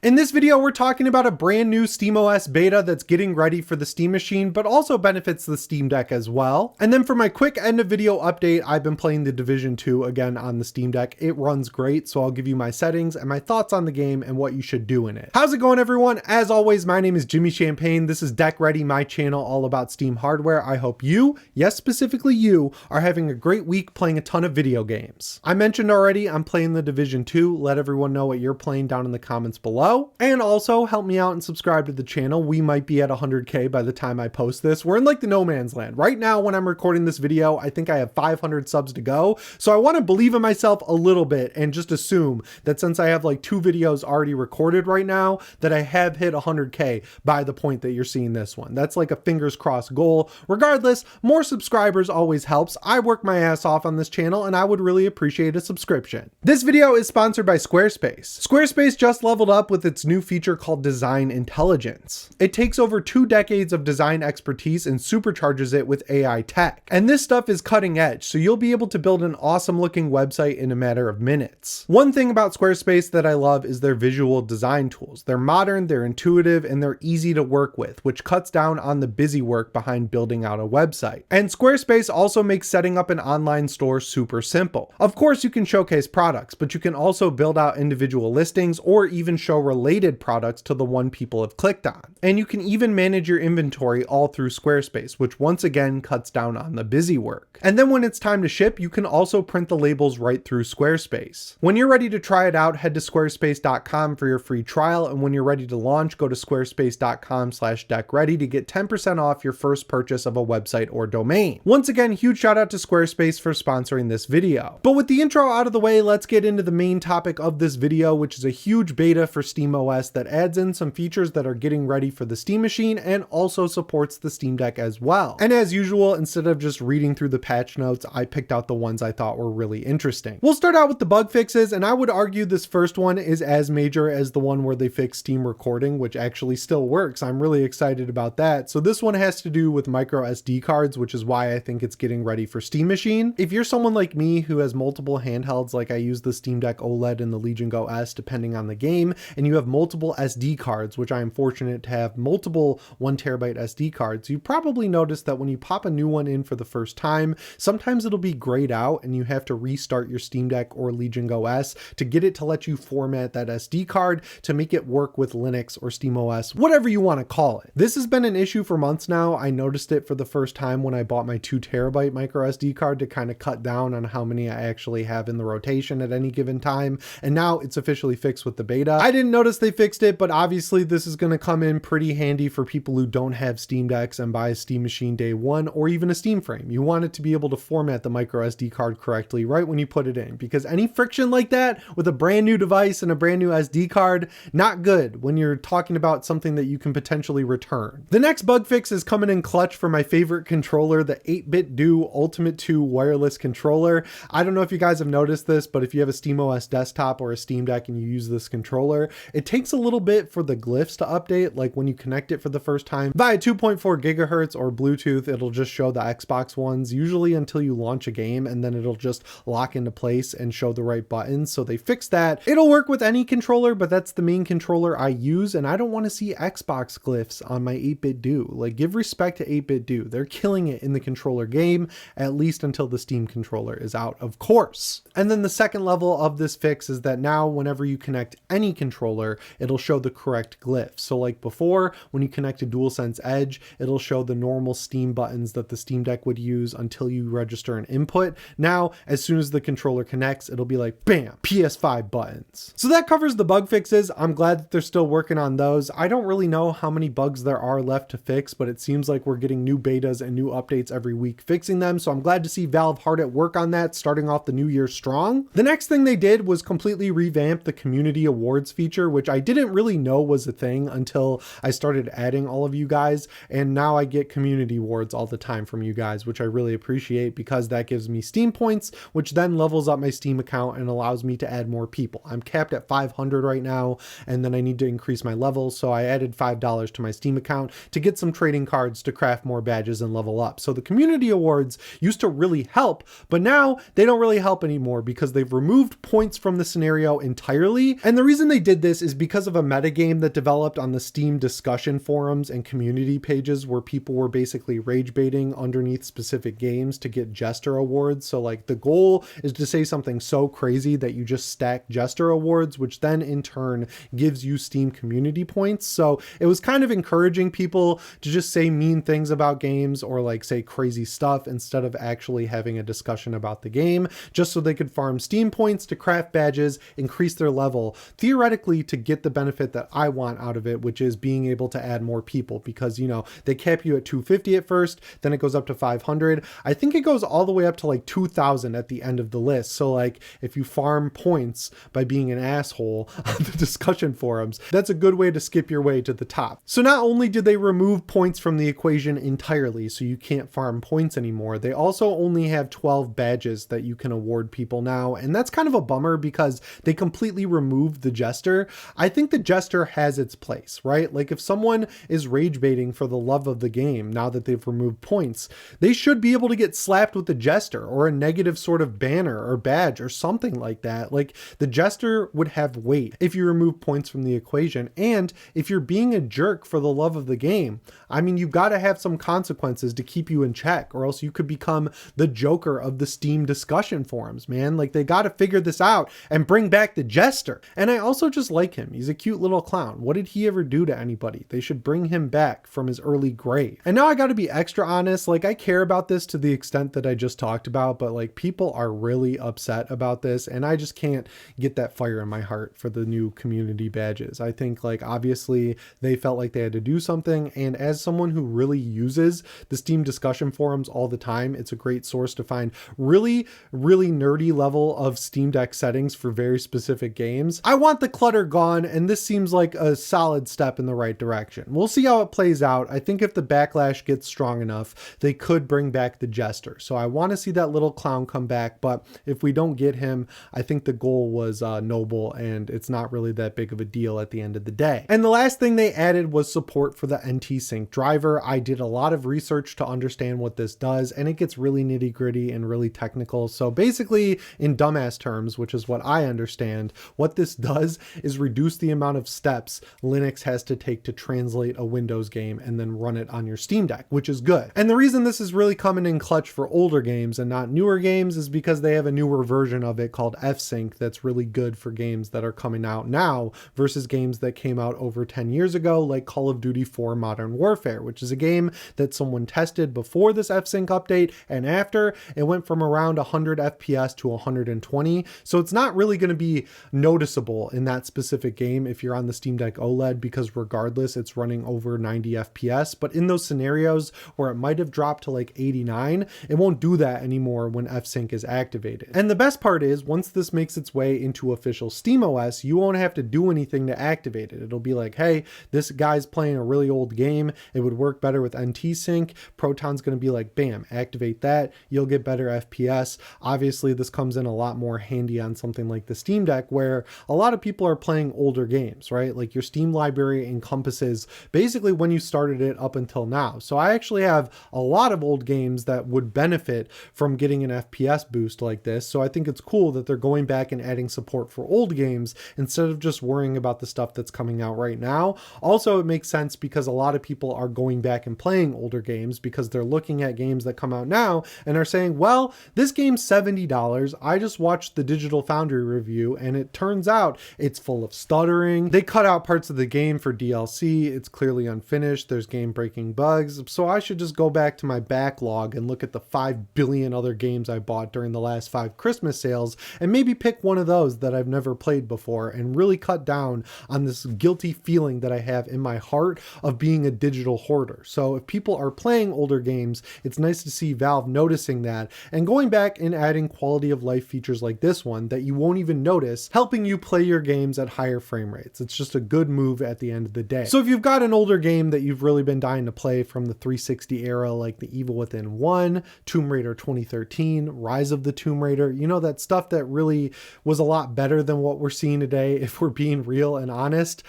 In this video, we're talking about a brand new SteamOS beta that's getting ready for the Steam machine, but also benefits the Steam Deck as well. And then for my quick end of video update, I've been playing The Division 2 again on the Steam Deck. It runs great, so I'll give you my settings and my thoughts on the game and what you should do in it. How's it going, everyone? As always, my name is Jimmy Champagne. This is Deck Ready, my channel all about Steam hardware. I hope you, yes, specifically you, are having a great week playing a ton of video games. I mentioned already, I'm playing The Division 2. Let everyone know what you're playing down in the comments below. And also help me out and subscribe to the channel. We might be at 100K by the time I post this. We're in like the no man's land. Right now, when I'm recording this video, I think I have 500 subs to go. So I want to believe in myself a little bit and just assume that since I have like 2 videos already recorded right now, that I have hit 100K by the point that you're seeing this one. That's like a fingers crossed goal. Regardless, more subscribers always helps. I work my ass off on this channel and I would really appreciate a subscription. This video is sponsored by Squarespace. Squarespace just leveled up with its new feature called Design Intelligence. It takes over 2 decades of design expertise and supercharges it with AI tech. And this stuff is cutting edge, so you'll be able to build an awesome looking website in a matter of minutes. One thing about Squarespace that I love is their visual design tools. They're modern, they're intuitive, and they're easy to work with, which cuts down on the busy work behind building out a website. And Squarespace also makes setting up an online store super simple. Of course, you can showcase products, but you can also build out individual listings or even show related products to the one people have clicked on. And you can even manage your inventory all through Squarespace, which once again cuts down on the busy work. And then when it's time to ship, you can also print the labels right through Squarespace. When you're ready to try it out, head to squarespace.com for your free trial. And when you're ready to launch, go to squarespace.com/deckready to get 10% off your first purchase of a website or domain. Once again, huge shout out to Squarespace for sponsoring this video. But with the intro out of the way, let's get into the main topic of this video, which is a huge beta for SteamOS that adds in some features that are getting ready for the Steam machine and also supports the Steam Deck as well. And as usual, instead of just reading through the patch notes, I picked out the ones I thought were really interesting. We'll start out with the bug fixes, and I would argue this first one is as major as the one where they fixed Steam recording, which actually still works. I'm really excited about that. So this one has to do with micro SD cards, which is why I think it's getting ready for Steam machine. If you're someone like me who has multiple handhelds, like I use the Steam Deck OLED and the Legion Go S depending on the game, and you have multiple SD cards, which I am fortunate to have multiple 1TB SD cards, you probably noticed that when you pop a new one in for the first time, sometimes it'll be grayed out and you have to restart your Steam Deck or Legion Go S to get it to let you format that SD card to make it work with Linux or SteamOS, whatever you want to call it. This has been an issue for months now. I noticed it for the first time when I bought my 2TB micro SD card to kind of cut down on how many I actually have in the rotation at any given time. And now it's officially fixed with the beta. I didn't notice they fixed it, but obviously this is going to come in pretty handy for people who don't have Steam Decks and buy a Steam machine day one or even a Steam frame. You want it to be able to format the micro SD card correctly right when you put it in, because any friction like that with a brand new device and a brand new SD card, not good when you're talking about something that you can potentially return. The next bug fix is coming in clutch for my favorite controller, the 8BitDo Ultimate 2 wireless controller. I don't know if you guys have noticed this, but if you have a SteamOS desktop or a Steam Deck and you use this controller, it takes a little bit for the glyphs to update. Like when you connect it for the first time via 2.4 gigahertz or Bluetooth, it'll just show the Xbox ones, usually until you launch a game, and then it'll just lock into place and show the right buttons. So they fixed that. It'll work with any controller, but that's the main controller I use, and I don't want to see Xbox glyphs on my 8BitDo. Like, give respect to 8BitDo. They're killing it in the controller game, at least until the Steam controller is out, of course. And then the second level of this fix is that now whenever you connect any controller, it'll show the correct glyphs. So like before, when you connect a DualSense Edge, it'll show the normal Steam buttons that the Steam Deck would use until you register an input. Now, as soon as the controller connects, it'll be like, bam, PS5 buttons. So that covers the bug fixes. I'm glad that they're still working on those. I don't really know how many bugs there are left to fix, but it seems like we're getting new betas and new updates every week fixing them. So I'm glad to see Valve hard at work on that, starting off the new year strong. The next thing they did was completely revamp the community awards feature, which I didn't really know was a thing until I started adding all of you guys. And now I get community awards all the time from you guys, which I really appreciate because that gives me Steam points, which then levels up my Steam account and allows me to add more people. I'm capped at 500 right now, and then I need to increase my levels. So I added $5 to my Steam account to get some trading cards to craft more badges and level up. So the community awards used to really help, but now they don't really help anymore because they've removed points from the scenario entirely. And the reason they did this this is because of a metagame that developed on the Steam discussion forums and community pages where people were basically rage baiting underneath specific games to get Jester awards. So like the goal is to say something so crazy that you just stack Jester awards, which then in turn gives you Steam community points. So it was kind of encouraging people to just say mean things about games or like say crazy stuff instead of actually having a discussion about the game, just so they could farm Steam points to craft badges, increase their level, theoretically to get the benefit that I want out of it, which is being able to add more people, because, you know, they cap you at 250 at first, then it goes up to 500. I think it goes all the way up to like 2,000 at the end of the list. So like if you farm points by being an asshole on the discussion forums, that's a good way to skip your way to the top. So not only did they remove points from the equation entirely, so you can't farm points anymore, they also only have 12 badges that you can award people now. And that's kind of a bummer because they completely removed the Jester. I think the Jester has its place, right? Like if someone is rage baiting for the love of the game, now that they've removed points, they should be able to get slapped with the Jester or a negative sort of banner or badge or something like that. Like the Jester would have weight if you remove points from the equation. And if you're being a jerk for the love of the game, I mean, you've got to have some consequences to keep you in check, or else you could become the Joker of the Steam discussion forums, man. Like they got to figure this out and bring back the Jester. And I also just like him. He's a cute little clown. What did he ever do to anybody? They should bring him back from his early grave. And now I got to be extra honest. Like I care about this to the extent that I just talked about, but like people are really upset about this. And I just can't get that fire in my heart for the new community badges. I think like obviously they felt like they had to do something. And as someone who really uses the Steam discussion forums all the time, it's a great source to find really nerdy level of Steam Deck settings for very specific games. I want the clutter gone, and this seems like a solid step in the right direction. We'll see how it plays out. I think if the backlash gets strong enough, they could bring back the Jester. So I want to see that little clown come back, but if we don't get him, I think the goal was noble, and it's not really that big of a deal at the end of the day. And the last thing they added was support for the NT-Sync driver. I did a lot of research to understand what this does, and it gets really nitty gritty and really technical. So basically, in dumbass terms, which is what I understand, what this does is reduce the amount of steps Linux has to take to translate a Windows game and then run it on your Steam Deck, which is good. And the reason this is really coming in clutch for older games and not newer games is because they have a newer version of it called F-Sync that's really good for games that are coming out now versus games that came out over 10 years ago, like Call of Duty 4 Modern Warfare, which is a game that someone tested before this F-Sync update, and after it went from around 100 FPS to 120. So it's not really going to be noticeable in that specific game if you're on the Steam Deck OLED, because regardless it's running over 90 FPS. But in those scenarios where it might have dropped to like 89, it won't do that anymore when F-Sync is activated. And the best part is, once this makes its way into official SteamOS, you won't have to do anything to activate it. It'll be like, hey, this guy's playing a really old game. It would work better with NT-Sync. Proton's going to be like, bam, activate that. You'll get better FPS. Obviously, this comes in a lot more handy on something like the Steam Deck, where a lot of people are playing older games, right? Like your Steam library encompasses basically when you started it up until now. So I actually have a lot of old games that would benefit from getting an FPS boost like this. So I think it's cool that they're going back and adding support for old games instead of just worrying about the stuff that's coming out right now. Also, it makes sense because a lot of people are going back and playing older games because they're looking at games that come out now and are saying, well, this game's $70. I just watched the Digital Foundry review and it turns out it's full of stuttering. They cut out parts of the game for DLC. It's clearly unfinished. There's game-breaking bugs. So I should just go back to my backlog and look at the 5 billion other games I bought during the last 5 Christmas sales and maybe pick one of those that I've never played before and really cut down on this guilty feeling that I have in my heart of being a digital hoarder. So if people are playing older games, it's nice to see Valve noticing that and going back and adding quality of life features like this one that you won't even notice, helping you play your games at higher frame rates. It's just a good move at the end of the day. So if you've got an older game that you've really been dying to play from the 360 era, like The Evil Within 1, Tomb Raider 2013, Rise of the Tomb Raider, you know, that stuff that really was a lot better than what we're seeing today, if we're being real and honest,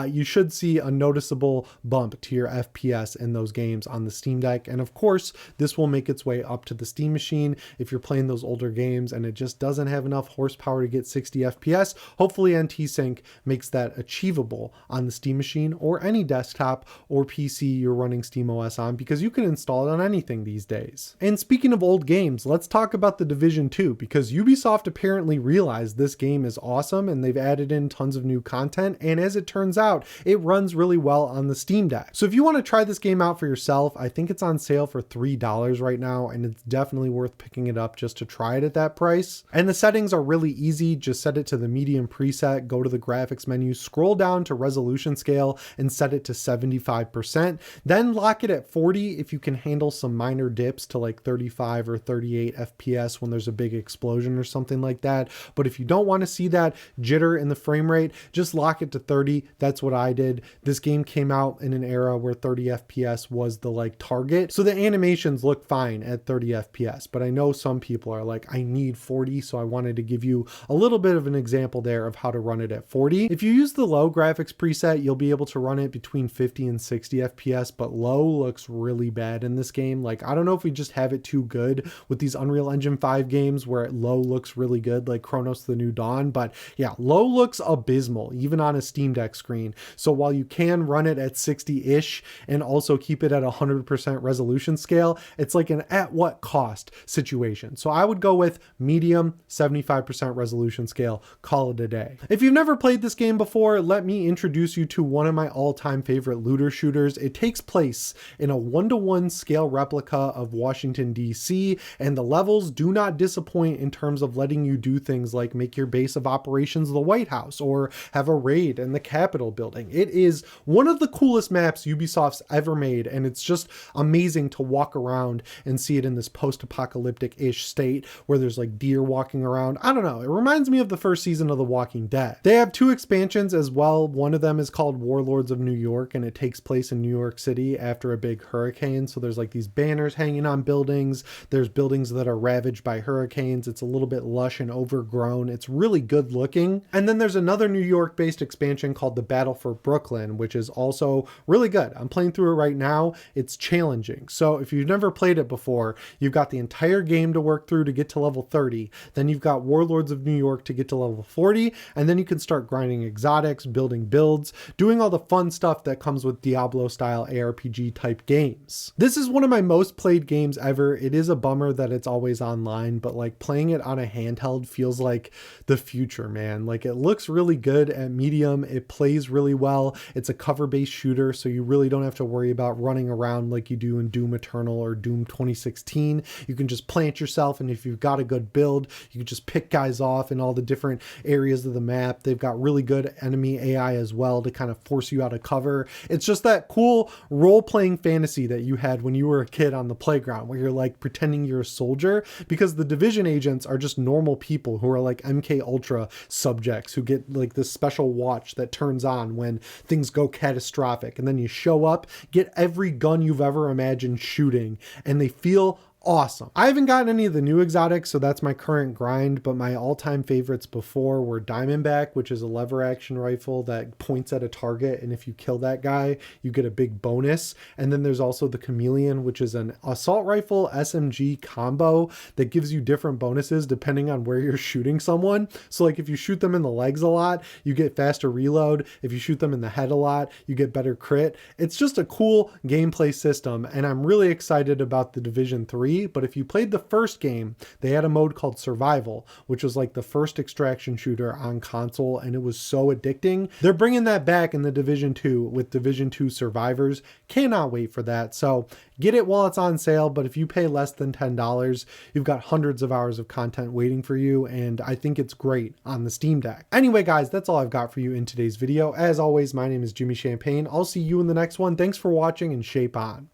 you should see a noticeable bump to your FPS in those games on the Steam Deck. And of course, this will make its way up to the Steam machine if you're playing those older games and it just doesn't have enough horsepower to get 60 FPS. Hopefully NT-Sync think makes that achievable on the Steam machine or any desktop or PC you're running SteamOS on, because you can install it on anything these days. And speaking of old games, let's talk about The Division 2, because Ubisoft apparently realized this game is awesome and they've added in tons of new content, and as it turns out, it runs really well on the Steam Deck. So if you want to try this game out for yourself, I think it's on sale for $3 right now, and it's definitely worth picking it up just to try it at that price. And the settings are really easy. Just set it to the medium preset, go to the graphics menu, scroll down to resolution scale and set it to 75%. Then lock it at 40 if you can handle some minor dips to like 35 or 38 FPS when there's a big explosion or something like that. But if you don't want to see that jitter in the frame rate, just lock it to 30. That's what I did. This game came out in an era where 30 FPS was the like target. So the animations look fine at 30 FPS, but I know some people are like, I need 40. So I wanted to give you a little bit of an example there of how to run it at 40. If you use the low graphics preset, you'll be able to run it between 50 and 60 FPS, but low looks really bad in this game. Like, I don't know if we just have it too good with these Unreal Engine 5 games where low looks really good, like Chronos the New Dawn, but yeah, low looks abysmal, even on a Steam Deck screen. So while you can run it at 60-ish and also keep it at 100% resolution scale, it's like an at what cost situation. So I would go with medium, 75% resolution scale, call it a day. If you've never played this game before, let me introduce you to one of my all-time favorite looter shooters. It takes place in a 1-to-1 scale replica of Washington, D.C., and the levels do not disappoint in terms of letting you do things like make your base of operations the White House or have a raid in the Capitol building. It is one of the coolest maps Ubisoft's ever made, and it's just amazing to walk around and see it in this post-apocalyptic-ish state where there's like deer walking around. I don't know. It reminds me of the first season of The Walking Dead. They have 2 expansions as well. One of them is called Warlords of New York, and it takes place in New York City after a big hurricane. So there's like these banners hanging on buildings. There's buildings that are ravaged by hurricanes. It's a little bit lush and overgrown. It's really good looking. And then there's another New York based expansion called The Battle for Brooklyn, which is also really good. I'm playing through it right now. It's challenging. So if you've never played it before, you've got the entire game to work through to get to level 30. Then you've got Warlords of New York to get to level 40. And then you can start grinding exotics, building builds, doing all the fun stuff that comes with Diablo style ARPG type games. This is one of my most played games ever. It is a bummer that it's always online, but like playing it on a handheld feels like the future, man. Like it looks really good at medium. It plays really well. It's a cover-based shooter, so you really don't have to worry about running around like you do in Doom Eternal or Doom 2016. You can just plant yourself, and if you've got a good build, you can just pick guys off in all the different areas of the map. They've got really good enemy AI as well to kind of force you out of cover. It's just that cool role-playing fantasy that you had when you were a kid on the playground where you're like pretending you're a soldier, because the Division agents are just normal people who are like MK Ultra subjects who get like this special watch that turns on when things go catastrophic, and then you show up, get every gun you've ever imagined shooting, and they feel awesome. I haven't gotten any of the new exotics, so that's my current grind, but my all-time favorites before were Diamondback, which is a lever action rifle that points at a target, and if you kill that guy, you get a big bonus. And then there's also the Chameleon, which is an assault rifle SMG combo that gives you different bonuses depending on where you're shooting someone. So like if you shoot them in the legs a lot, you get faster reload. If you shoot them in the head a lot, you get better crit. It's just a cool gameplay system, and I'm really excited about the Division 3. But if you played the first game, they had a mode called Survival, which was like the first extraction shooter on console, and it was so addicting. They're bringing that back in the Division 2 with Division 2 Survivors. Cannot wait for that. So get it while it's on sale, but if you pay less than $10, you've got hundreds of hours of content waiting for you, and I think it's great on the Steam Deck. Anyway, guys, that's all I've got for you in today's video. As always, my name is Jimmy Champagne. I'll see you in the next one. Thanks for watching, and shape on.